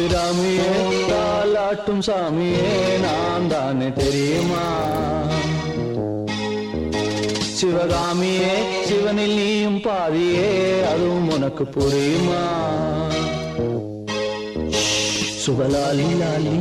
அபிராமியே தாலாட்டும் சாமியே நான் தானே தெரியுமா? சிவகாமியே சிவனில் நீயும் பாதியே அதுவும் உனக்கு புரியுமா? சுபலாலி லாலி